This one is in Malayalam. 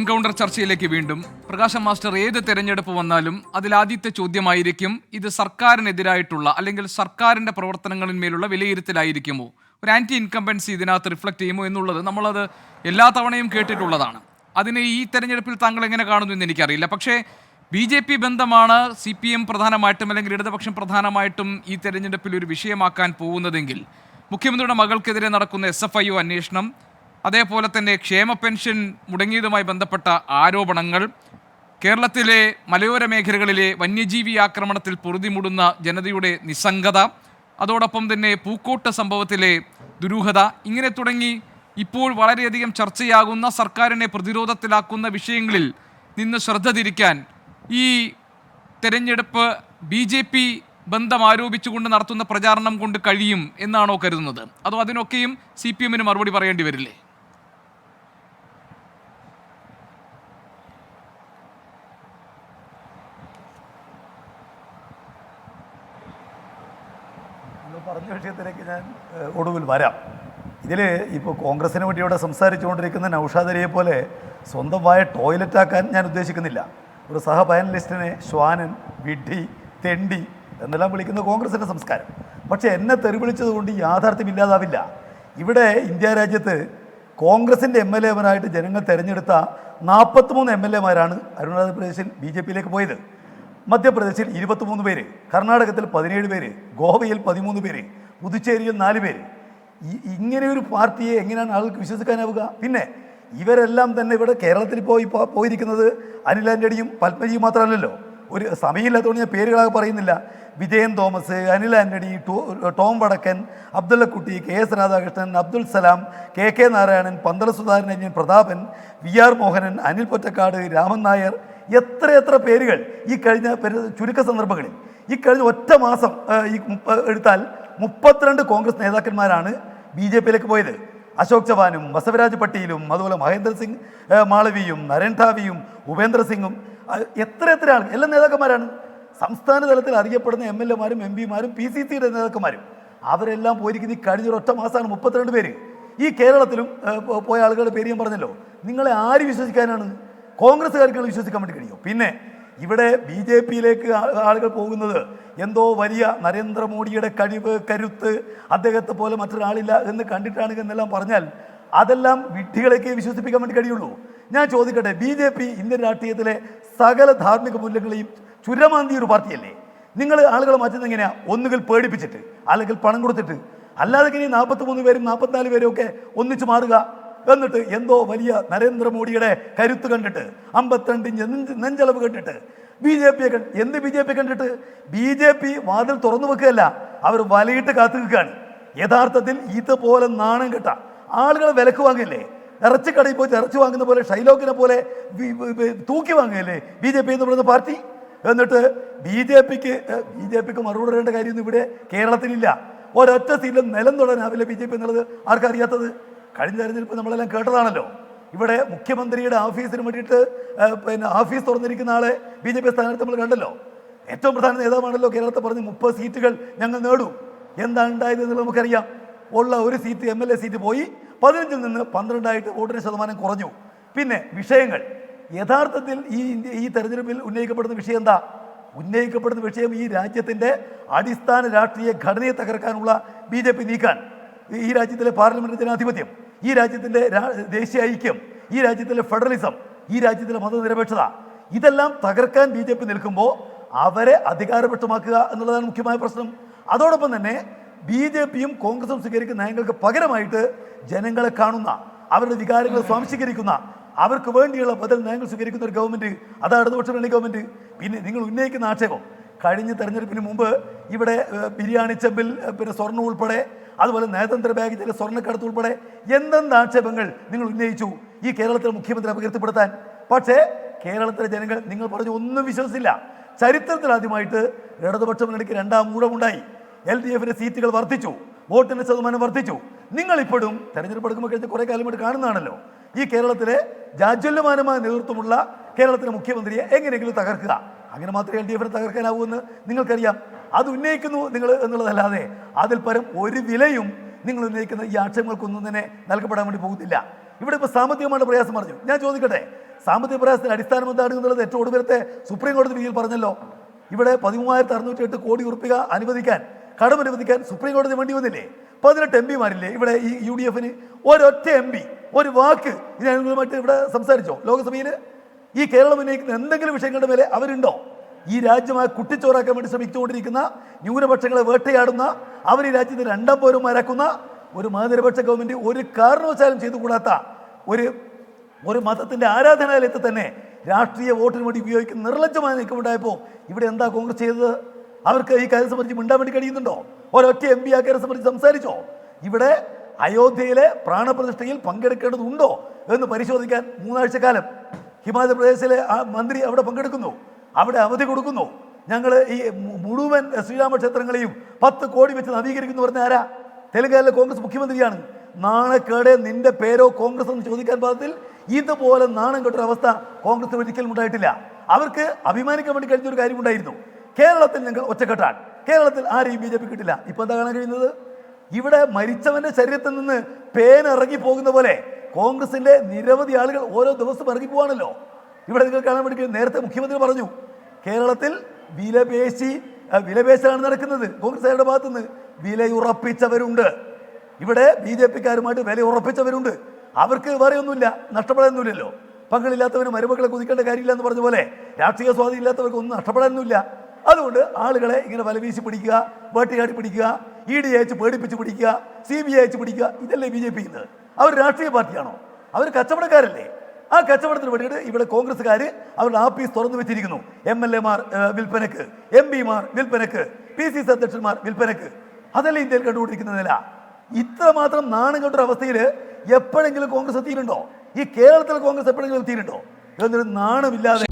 എൻകൗണ്ടർ ചർച്ചയിലേക്ക് വീണ്ടും. പ്രകാശം മാസ്റ്റർ, ഏത് തെരഞ്ഞെടുപ്പ് വന്നാലും അതിലാദ്യത്തെ ചോദ്യമായിരിക്കും ഇത് സർക്കാരിനെതിരായിട്ടുള്ള അല്ലെങ്കിൽ സർക്കാരിന്റെ പ്രവർത്തനങ്ങളിന്മേലുള്ള വിലയിരുത്തലായിരിക്കുമോ, ഒരു ആന്റി ഇൻകംബൻസി ഇതിനകത്ത് റിഫ്ലക്ട് ചെയ്യുമോ എന്നുള്ളത് നമ്മളത് എല്ലാ തവണയും കേട്ടിട്ടുള്ളതാണ്. അതിനെ ഈ തെരഞ്ഞെടുപ്പിൽ താങ്കൾ എങ്ങനെ കാണുന്നു എന്ന് എനിക്കറിയില്ല. പക്ഷേ BJP ബന്ധമാണ് CPM പ്രധാനമായിട്ടും അല്ലെങ്കിൽ ഇടതുപക്ഷം പ്രധാനമായിട്ടും ഈ തെരഞ്ഞെടുപ്പിൽ ഒരു വിഷയമാക്കാൻ പോകുന്നതെങ്കിൽ മുഖ്യമന്ത്രിയുടെ മകൾക്കെതിരെ നടക്കുന്ന SFIO അന്വേഷണം, അതേപോലെ തന്നെ ക്ഷേമ പെൻഷൻ മുടങ്ങിയതുമായി ബന്ധപ്പെട്ട ആരോപണങ്ങൾ, കേരളത്തിലെ മലയോര മേഖലകളിലെ വന്യജീവി ആക്രമണത്തിൽ പൊറുതിമുടുന്ന ജനതയുടെ നിസ്സംഗത, അതോടൊപ്പം തന്നെ പൂക്കോട്ട് സംഭവത്തിലെ ദുരൂഹത, ഇങ്ങനെ തുടങ്ങി ഇപ്പോൾ വളരെയധികം ചർച്ചയാകുന്ന സർക്കാരിനെ പ്രതിരോധത്തിലാക്കുന്ന വിഷയങ്ങളിൽ നിന്ന് ശ്രദ്ധ തിരിക്കാൻ ഈ തെരഞ്ഞെടുപ്പ് BJP ബന്ധം ആരോപിച്ചുകൊണ്ട് നടത്തുന്ന പ്രചാരണം കൊണ്ട് കഴിയും എന്നാണോ കരുതുന്നത്? അതോ അതിനൊക്കെയും CPM-ന് മറുപടി പറയേണ്ടി വരില്ലേ? പറഞ്ഞ വിഷയത്തിലേക്ക് ഞാൻ ഒടുവിൽ വരാം. ഇതിൽ ഇപ്പോൾ കോൺഗ്രസിന് വേണ്ടി ഇവിടെ സംസാരിച്ചുകൊണ്ടിരിക്കുന്ന നൗഷാദ് അലിയെ പോലെ സ്വന്തമായ ടോയ്ലറ്റാക്കാൻ ഞാൻ ഉദ്ദേശിക്കുന്നില്ല. ഒരു സഹ പാനലിസ്റ്റിനെ ശ്വാനൻ, വിഡ്ഢി, തെണ്ടി എന്നെല്ലാം വിളിക്കുന്ന കോൺഗ്രസിൻ്റെ സംസ്കാരം. പക്ഷേ എന്നെ തെറിവിളിച്ചതുകൊണ്ട് യാഥാർത്ഥ്യമില്ലാതാവില്ല. ഇവിടെ ഇന്ത്യ രാജ്യത്ത് കോൺഗ്രസിൻ്റെ MLA-മാരായിട്ട് ജനങ്ങൾ തിരഞ്ഞെടുത്ത 43 MLA-മാരാണ് അരുണാചൽ പ്രദേശിൽ BJP-യിലേക്ക് പോയത്. മധ്യപ്രദേശിൽ 23 പേര്, കർണാടകത്തിൽ 17 പേര്, ഗോവയിൽ 13 പേര്, പുതുച്ചേരിയിൽ 4 പേര്. ഇങ്ങനെ ഒരു പാർട്ടിയെ എങ്ങനെയാണ് ആൾക്ക് വിശ്വസിക്കാനാവുക? പിന്നെ ഇവരെല്ലാം തന്നെ ഇവിടെ കേരളത്തിൽ പോയിരിക്കുന്നത് അനിൽ ആൻ്റണിയും പത്മജിയും മാത്രമല്ലല്ലോ. ഒരു സമയമില്ലാത്തതുകൊണ്ട് ഞാൻ പേരുകളാകെ പറയുന്നില്ല. വിജയൻ തോമസ്, അനിൽ ആൻ്റണി, ടോം വടക്കൻ, Abdullakutty, KS Radhakrishnan, Abdul Salam, KK Narayanan, പന്തള Sudhakaran, Prathapan, VR Mohanan, Anil Pottekkatt, Raman Nair, എത്ര പേരുകൾ ഈ കഴിഞ്ഞ ചുരുക്ക സന്ദർഭങ്ങളിൽ ഈ കഴിഞ്ഞ ഒറ്റ മാസം എടുത്താൽ 32 കോൺഗ്രസ് നേതാക്കന്മാരാണ് BJP-യിലേക്ക് പോയത്. അശോക് ചവാനും ബസവരാജ് പട്ടീലും അതുപോലെ മഹേന്ദ്ര സിംഗ് മാളവിയും നരേൻ ധാവിയും ഉപേന്ദ്ര സിംഗും എത്ര ആൾ എല്ലാ നേതാക്കന്മാരാണ്. സംസ്ഥാന തലത്തിൽ അറിയപ്പെടുന്ന MLA-മാരും MP-മാരും PCC-യുടെ നേതാക്കന്മാരും അവരെല്ലാം പോയിരിക്കുന്ന ഈ കഴിഞ്ഞൊരൊറ്റ മാസമാണ് 32 പേര്. ഈ കേരളത്തിലും പോയ ആളുകളുടെ പേര് ഞാൻ പറഞ്ഞല്ലോ. നിങ്ങളെ ആര് വിശ്വസിക്കാനാണ്? കോൺഗ്രസ്സുകാർക്ക് വിശ്വസിക്കാൻ വേണ്ടി കഴിയുമോ? പിന്നെ ഇവിടെ BJP-യിലേക്ക് ആളുകൾ പോകുന്നത് എന്തോ വലിയ നരേന്ദ്രമോദിയുടെ കഴിവ്, കരുത്ത്, അദ്ദേഹത്തെ പോലെ മറ്റൊരാളില്ല എന്ന് കണ്ടിട്ടാണ് എന്നെല്ലാം പറഞ്ഞാൽ അതെല്ലാം വിഡ്ഢികളേക്ക് വിശ്വസിപ്പിക്കാൻ വേണ്ടി കഴിയുള്ളൂ. ഞാൻ ചോദിക്കട്ടെ, BJP ഇന്ത്യൻ രാഷ്ട്രീയത്തിലെ സകല ധാർമ്മിക മൂല്യങ്ങളെയും ചുരമാന്തിയ ഒരു പാർട്ടിയല്ലേ? നിങ്ങൾ ആളുകളെ മാറ്റുന്നത് എങ്ങനെയാണ്? ഒന്നുകിൽ പേടിപ്പിച്ചിട്ട്, അല്ലെങ്കിൽ പണം കൊടുത്തിട്ട്, അല്ലാതെ ഇനി 43 പേരും 44 പേരും ഒക്കെ ഒന്നിച്ചു മാറുക. എന്നിട്ട് എന്തോ വലിയ നരേന്ദ്രമോദിയുടെ കരുത്ത് കണ്ടിട്ട്, 52 നെഞ്ചളവ് കണ്ടിട്ട് BJP-യെ എന്ത് BJP കണ്ടിട്ട്? BJP വാതിൽ തുറന്നു വെക്കുകയല്ല, അവർ വലയിട്ട് കാത്തു നിൽക്കുകയാണ്. യഥാർത്ഥത്തിൽ ഇതുപോലെ നാണം കെട്ട ആളുകളെ വിലക്ക് വാങ്ങില്ലേ? ഇറച്ചിക്കടയിൽ പോയി ഇറച്ചി വാങ്ങുന്ന പോലെ ഷൈലോക്കിനെ പോലെ തൂക്കി വാങ്ങുകയല്ലേ BJP എന്ന് പറയുന്ന പാർട്ടി? എന്നിട്ട് BJPക്ക് മറുപടി പറയേണ്ട കാര്യമൊന്നും ഇവിടെ കേരളത്തിലില്ല. ഒരൊറ്റ സീറ്റിലും നിലം തൊടാനാവില്ല BJP എന്നുള്ളത് ആർക്കറിയാത്തത്? കഴിഞ്ഞ തെരഞ്ഞെടുപ്പ് നമ്മളെല്ലാം കേട്ടതാണല്ലോ. ഇവിടെ മുഖ്യമന്ത്രിയുടെ ഓഫീസിന് വേണ്ടിയിട്ട് ഓഫീസ് തുറന്നിരിക്കുന്ന ആളെ BJP സ്ഥാനാർത്ഥി നമ്മൾ കണ്ടല്ലോ. ഏറ്റവും പ്രധാന നേതാവാണല്ലോ കേരളത്തെ പറഞ്ഞ് 30 സീറ്റുകൾ ഞങ്ങൾ നേടും. എന്താണ് ഉണ്ടായത് എന്നുള്ളത് നമുക്കറിയാം. ഉള്ള ഒരു സീറ്റ് MLA സീറ്റ് പോയി 15-ൽ നിന്ന് 12 വോട്ടിന് ശതമാനം കുറഞ്ഞു. പിന്നെ വിഷയങ്ങൾ യഥാർത്ഥത്തിൽ ഈ തെരഞ്ഞെടുപ്പിൽ ഉന്നയിക്കപ്പെടുന്ന വിഷയം എന്താ? ഉന്നയിക്കപ്പെടുന്ന വിഷയം ഈ രാജ്യത്തിൻ്റെ അടിസ്ഥാന രാഷ്ട്രീയ ഘടനയെ തകർക്കാനുള്ള BJP നീക്കാൻ, ഈ രാജ്യത്തിലെ പാർലമെന്റ് ജനാധിപത്യം, ഈ രാജ്യത്തിൻ്റെ ദേശീയ ഐക്യം, ഈ രാജ്യത്തിലെ ഫെഡറലിസം, ഈ രാജ്യത്തിലെ മതനിരപേക്ഷത, ഇതെല്ലാം തകർക്കാൻ BJP നിൽക്കുമ്പോൾ അവരെ അധികാരപക്ഷമാക്കുക എന്നുള്ളതാണ് മുഖ്യമായ പ്രശ്നം. അതോടൊപ്പം തന്നെ BJP-യും കോൺഗ്രസും സ്വീകരിക്കുന്ന നയങ്ങൾക്ക് പകരമായിട്ട് ജനങ്ങളെ കാണുന്ന, അവരുടെ വികാരങ്ങളെ സ്വാംശീകരിക്കുന്ന, അവർക്ക് വേണ്ടിയുള്ള ബദൽ നയങ്ങൾ സ്വീകരിക്കുന്ന ഒരു ഗവൺമെൻറ്, അതാണ് ഇടതുപക്ഷ ഗവൺമെൻറ്. പിന്നെ നിങ്ങൾ ഉന്നയിക്കുന്ന ആക്ഷേപം, കഴിഞ്ഞ തെരഞ്ഞെടുപ്പിന് മുമ്പ് ഇവിടെ ബിരിയാണി ചെമ്പിൽ പിന്നെ സ്വർണ്ണം ഉൾപ്പെടെ, അതുപോലെ നയതന്ത്ര ബാഗേജിലെ സ്വർണ്ണക്കടത്ത് ഉൾപ്പെടെ എന്തെന്ത് ആക്ഷേപങ്ങൾ നിങ്ങൾ ഉന്നയിച്ചു ഈ കേരളത്തിലെ മുഖ്യമന്ത്രി അപകീർത്തിപ്പെടുത്താൻ. പക്ഷേ കേരളത്തിലെ ജനങ്ങൾ നിങ്ങൾ പറഞ്ഞു ഒന്നും വിശ്വസിച്ചില്ല. ചരിത്രത്തിൽ ആദ്യമായിട്ട് ഇടതുപക്ഷ മുന്നണിക്ക് 2ാം ഊഴമുണ്ടായി. LDF-ന്റെ സീറ്റുകൾ വർദ്ധിച്ചു, വോട്ടിൻ്റെ ശതമാനം വർദ്ധിച്ചു. നിങ്ങളിപ്പോഴും തെരഞ്ഞെടുപ്പ് എടുക്കുമ്പോൾ കഴിഞ്ഞ കുറേ കാലമായിട്ട് കാണുന്നതാണല്ലോ, ഈ കേരളത്തിലെ ജാജ്വല്യമാനമായ നേതൃത്വമുള്ള കേരളത്തിലെ മുഖ്യമന്ത്രിയെ എങ്ങനെയെങ്കിലും തകർക്കുക. അങ്ങനെ മാത്രമേ LDF-നെ തകർക്കാനാവൂ എന്ന് നിങ്ങൾക്കറിയാം. അത് ഉന്നയിക്കുന്നു നിങ്ങൾ എന്നുള്ളതല്ലാതെ അതിൽ പരം ഒരു വിലയും നിങ്ങൾ ഉന്നയിക്കുന്ന ഈ ആക്ഷേപങ്ങൾക്കൊന്നും തന്നെ നൽകപ്പെടാൻ വേണ്ടി പോകുന്നില്ല. ഇവിടെ ഇപ്പോൾ സാമ്പത്തികമായിട്ട് പ്രയാസം പറഞ്ഞു. ഞാൻ ചോദിക്കട്ടെ, സാമ്പത്തിക പ്രയാസത്തിന് അടിസ്ഥാനം എന്താണ് എന്നുള്ളത് ഏറ്റവും ഒടുവിലത്തെ സുപ്രീം കോടതി വിധിയിൽ പറഞ്ഞല്ലോ. ഇവിടെ 13,608 കോടി ഉറുപ്പിക അനുവദിക്കാൻ, കടം അനുവദിക്കാൻ സുപ്രീം കോടതി വേണ്ടി വന്നില്ലേ? 18 MP-മാരില്ലേ ഇവിടെ ഈ UDF-ന്? ഒരൊറ്റ MP ഒരു വാക്ക് ഇതിനനുകൂലമായിട്ട് ഇവിടെ സംസാരിച്ചോ ലോകസഭയിൽ? ഈ കേരളം ഉന്നയിക്കുന്ന എന്തെങ്കിലും വിഷയങ്ങളുടെ മേലെ അവരുണ്ടോ? ഈ രാജ്യമായി കുട്ടിച്ചോറാക്കാൻ വേണ്ടി ശ്രമിച്ചുകൊണ്ടിരിക്കുന്ന, ന്യൂനപക്ഷങ്ങളെ വേട്ടയാടുന്ന, അവർ ഈ രാജ്യത്തെ രണ്ടാം പൗരന്മാരാക്കുന്ന ഒരു മതനിരപക്ഷ ഗവൺമെന്റ് ഒരു കാരണവശാലും ചെയ്തുകൂടാത്ത ഒരു മതത്തിന്റെ ആരാധനാലയത്തെ തന്നെ രാഷ്ട്രീയ വോട്ടിന് വേണ്ടി ഉപയോഗിക്കുന്ന നിർലജ്ജമായ നീക്കമുണ്ടായപ്പോൾ ഇവിടെ എന്താ കോൺഗ്രസ് ചെയ്തത്? അവർക്ക് ഈ കാര്യം സംബന്ധിച്ച് മിണ്ടാൻ വേണ്ടി കഴിയുന്നുണ്ടോ? ഒരൊറ്റ MP ആ കാര്യം സംബന്ധിച്ച് സംസാരിച്ചോ? ഇവിടെ അയോധ്യയിലെ പ്രാണപ്രതിഷ്ഠയിൽ പങ്കെടുക്കേണ്ടതുണ്ടോ എന്ന് പരിശോധിക്കാൻ 3 ആഴ്ചക്കാലം ഹിമാചൽ പ്രദേശിലെ ആ മന്ത്രി അവിടെ പങ്കെടുക്കുന്നു, അവിടെ അവധി കൊടുക്കുന്നു. ഞങ്ങൾ ഈ മുഴുവൻ ശ്രീരാമക്ഷേത്രങ്ങളെയും 10 കോടി വെച്ച് നവീകരിക്കുന്നു പറഞ്ഞ ആരാ? തെലങ്കാനയിലെ കോൺഗ്രസ് മുഖ്യമന്ത്രിയാണ്. നാണക്കേടെ നിന്റെ പേരോ കോൺഗ്രസ് എന്ന് ചോദിക്കാൻ പാകത്തിൽ ഇതുപോലെ നാണം കെട്ടൊരു അവസ്ഥ കോൺഗ്രസ് ഒരിക്കലും ഉണ്ടായിട്ടില്ല. അവർക്ക് അഭിമാനിക്കാൻ വേണ്ടി കഴിഞ്ഞൊരു കാര്യമുണ്ടായിരുന്നു. കേരളത്തിൽ ഞങ്ങൾ ഒറ്റക്കെട്ടാണ്, കേരളത്തിൽ ആരെയും BJP കിട്ടില്ല. ഇപ്പൊ എന്താ കാണാൻ കഴിയുന്നത്? ഇവിടെ മരിച്ചവന്റെ ശരീരത്തിൽ നിന്ന് പേൻ ഇറങ്ങി പോകുന്ന പോലെ കോൺഗ്രസിന്റെ നിരവധി ആളുകൾ ഓരോ ദിവസവും ഇറങ്ങി പോവാണല്ലോ. ഇവിടെ നിങ്ങൾ കാണാൻ വേണ്ടി നേരത്തെ മുഖ്യമന്ത്രി പറഞ്ഞു, കേരളത്തിൽ വിലപേശലാണ് നടക്കുന്നത്. കോൺഗ്രസുകാരുടെ ഭാഗത്തുനിന്ന് വിലയുറപ്പിച്ചവരുണ്ട്, ഇവിടെ BJP-ക്കാരുമായിട്ട് വില ഉറപ്പിച്ചവരുണ്ട്. അവർക്ക് വേറെ ഒന്നുമില്ല, നഷ്ടപ്പെടാനൊന്നുമില്ലല്ലോ. പങ്കളില്ലാത്തവന് മരുമക്കളെ കുതിക്കേണ്ട കാര്യമില്ല എന്ന് പറഞ്ഞ പോലെ രാഷ്ട്രീയ സ്വാധീനം ഇല്ലാത്തവർക്ക് ഒന്നും നഷ്ടപ്പെടാനൊന്നുമില്ല. അതുകൊണ്ട് ആളുകളെ ഇങ്ങനെ വലവീശി പിടിക്കുക, വേട്ടയാടി പിടിക്കുക, ED അയച്ച് പേടിപ്പിച്ച് പിടിക്കുക, CBI അയച്ച് പിടിക്കുക, ഇതല്ലേ BJP ചെയ്യുന്നത്? അവർ രാഷ്ട്രീയ പാർട്ടിയാണോ? അവർ കച്ചവടക്കാരല്ലേ? ആ കച്ചവടത്തിന് വേണ്ടിയിട്ട് ഇവിടെ കോൺഗ്രസ്സുകാർ അവരുടെ ആഫീസ് തുറന്നു വെച്ചിരിക്കുന്നു. MLA-മാർ വിൽപ്പനക്ക്, MP-മാർ വിൽപ്പനക്ക്, PCC അധ്യക്ഷന്മാർ വിൽപ്പനക്ക്. അതല്ലേ ഇന്ത്യയിൽ കണ്ടുകൊണ്ടിരിക്കുന്ന നില. ഇത്രമാത്രം നാണം കെട്ടൊരു അവസ്ഥയിൽ എപ്പോഴെങ്കിലും കോൺഗ്രസ് എത്തിയിട്ടുണ്ടോ? ഈ കേരളത്തിൽ കോൺഗ്രസ് എപ്പോഴെങ്കിലും എത്തിയിട്ടുണ്ടോ? എന്നൊരു നാണമില്ലാതെ